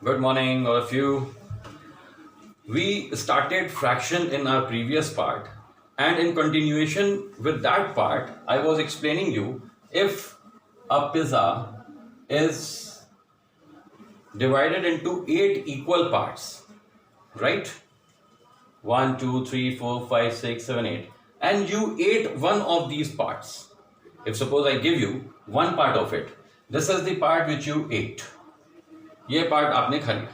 Good morning, all of you. We started fraction in our previous part, and in continuation with that part, I was explaining you if a pizza is divided into 8 equal parts, right? 1, 2, 3, 4, 5, 6, 7, 8, and you ate one of these parts. If suppose I give you one part of it, this is the part which you ate. ये part आपने खा लिया.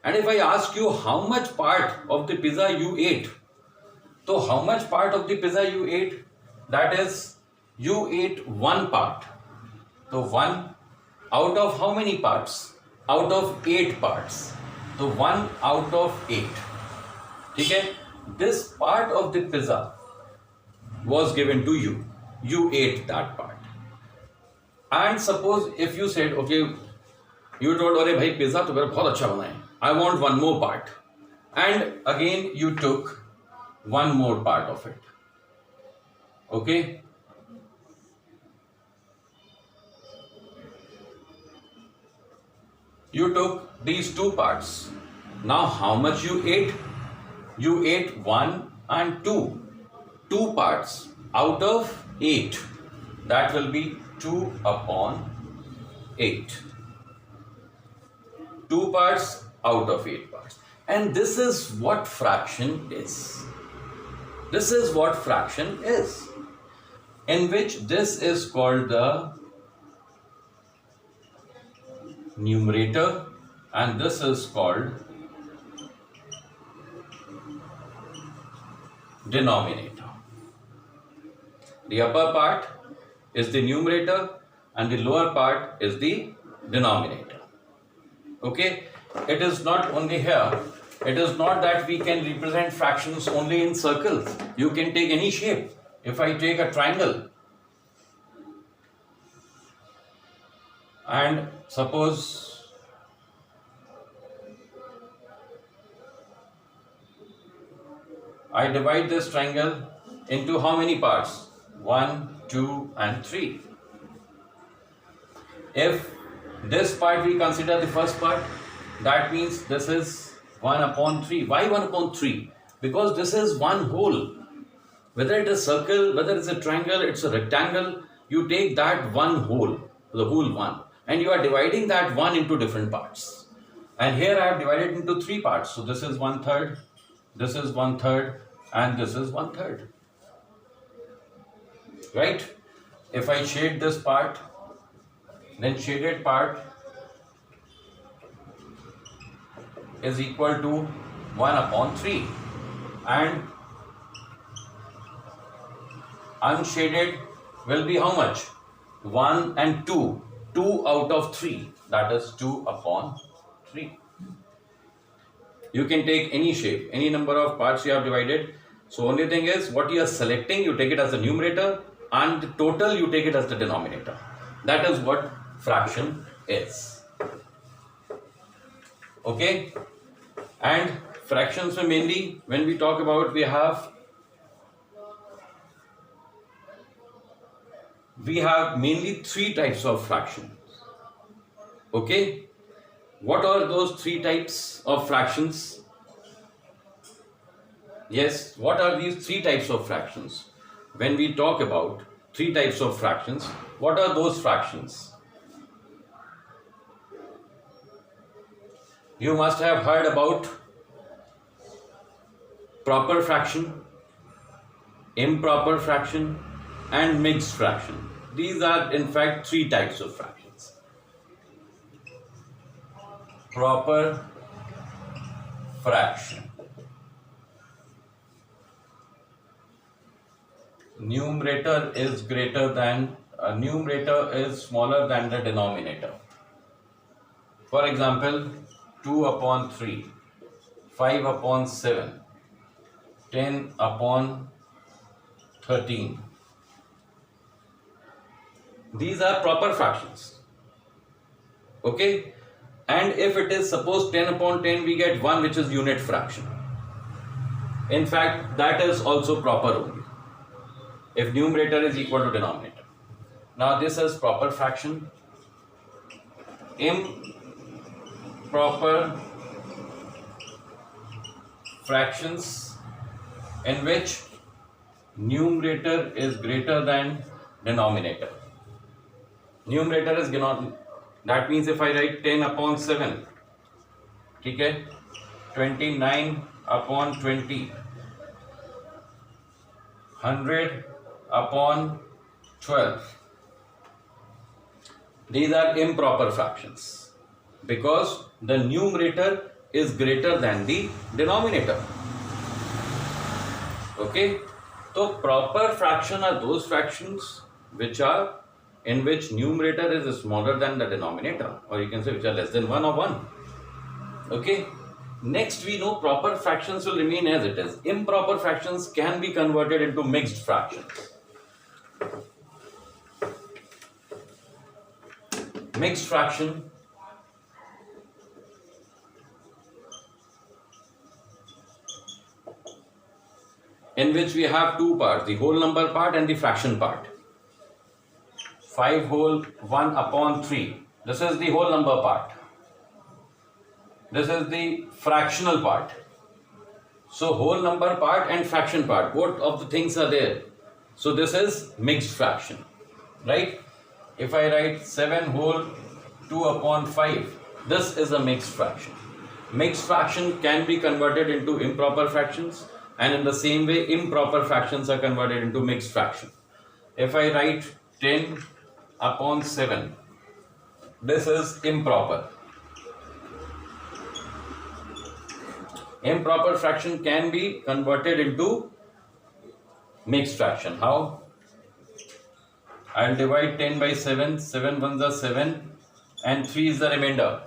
And if I ask you how much part of the pizza you ate, so how much part of the pizza you ate? That is, you ate one part. So one out of how many parts? Out of 8 parts. So 1 out of 8. Okay? This part of the pizza was given to you. You ate that part. And suppose if you said, okay, you told, अरे भाई pizza तो मेरा बहुत अच्छा बना है. I want one more part. And again you took one more part of it. Okay? You took these 2 parts. Now how much you ate? You ate 1 and 2. 2 parts out of 8. That will be 2 upon 8. 2 parts out of 8 parts. And this is what fraction is. This is what fraction is. In which this is called the numerator and this is called denominator. The upper part is the numerator and the lower part is the denominator. Okay, it is not only here. It is not that we can represent fractions only in circles. You can take any shape. If I take a triangle and suppose I divide this triangle into how many parts? 1, 2 and 3. If this part we consider the first part, that means this is 1 upon 3. Why 1 upon 3? Because this is one whole. Whether it is circle, whether it's a triangle, it's a rectangle, you take that one whole, the whole one, and you are dividing that one into different parts. And here I have divided into 3 parts. So this is 1/3, this is 1/3, and this is 1/3. Right? If I shade this part, then shaded part is equal to 1 upon 3 and unshaded will be how much? 1 and 2. 2 out of 3, that is 2 upon 3. You can take any shape, any number of parts you have divided. So only thing is what you are selecting, you take it as the numerator and the total you take it as the denominator. That is what fraction is. Okay? And fractions में mainly when we talk about we have mainly 3 types of fractions. Okay? What are those 3 types of fractions? Yes, what are these 3 types of fractions? When we talk about 3 types of fractions, what are those fractions? You must have heard about proper fraction, improper fraction, and mixed fraction. These are in fact 3 types of fractions. Proper fraction. Numerator is smaller than the denominator. For example, 2 upon 3, 5 upon 7, 10 upon 13. These are proper fractions. Okay? And if it is suppose 10 upon 10, we get 1 which is unit fraction. In fact, that is also proper only. If numerator is equal to denominator. Now this is proper fraction. improper fractions in which numerator is greater than denominator. Numerator is that means if I write 10 upon 7, ठीक है, 29 upon 20, 100 upon 12. These are improper fractions because the numerator is greater than the denominator. Okay, so proper fraction are those fractions in which numerator is smaller than the denominator, or you can say which are less than 1 or 1. Okay, next we know proper fractions will remain as it is. Improper fractions can be converted into mixed fractions. Mixed fraction in which we have two parts, the whole number part and the fraction part. 5 whole 1 upon 3. This is the whole number part. This is the fractional part. So whole number part and fraction part, both of the things are there. So this is mixed fraction, right? If I write 7 whole 2 upon 5, this is a mixed fraction. Mixed fraction can be converted into improper fractions, and in the same way improper fractions are converted into mixed fraction. If I write 10 upon 7, this is improper. Improper fraction can be converted into mixed fraction. How? I'll divide 10 by 7, 7 ones are 7 and 3 is the remainder.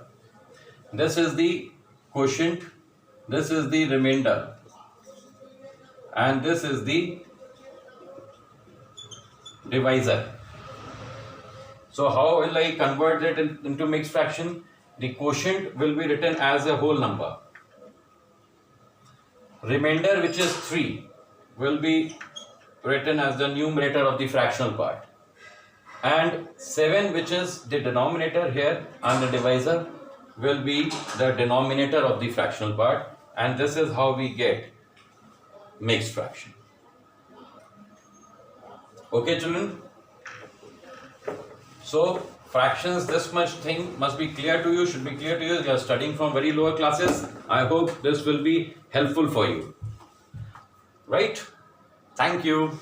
This is the quotient, this is the remainder, and this is the divisor. So how will I convert it into mixed fraction? The quotient will be written as a whole number. Remainder, which is 3, will be written as the numerator of the fractional part. And 7, which is the denominator here, and the divisor will be the denominator of the fractional part, and this is how we get mixed fraction. Okay, children? So fractions, this much thing must be clear to you, should be clear to you. You are studying from very lower classes. I hope this will be helpful for you. Right? Thank you.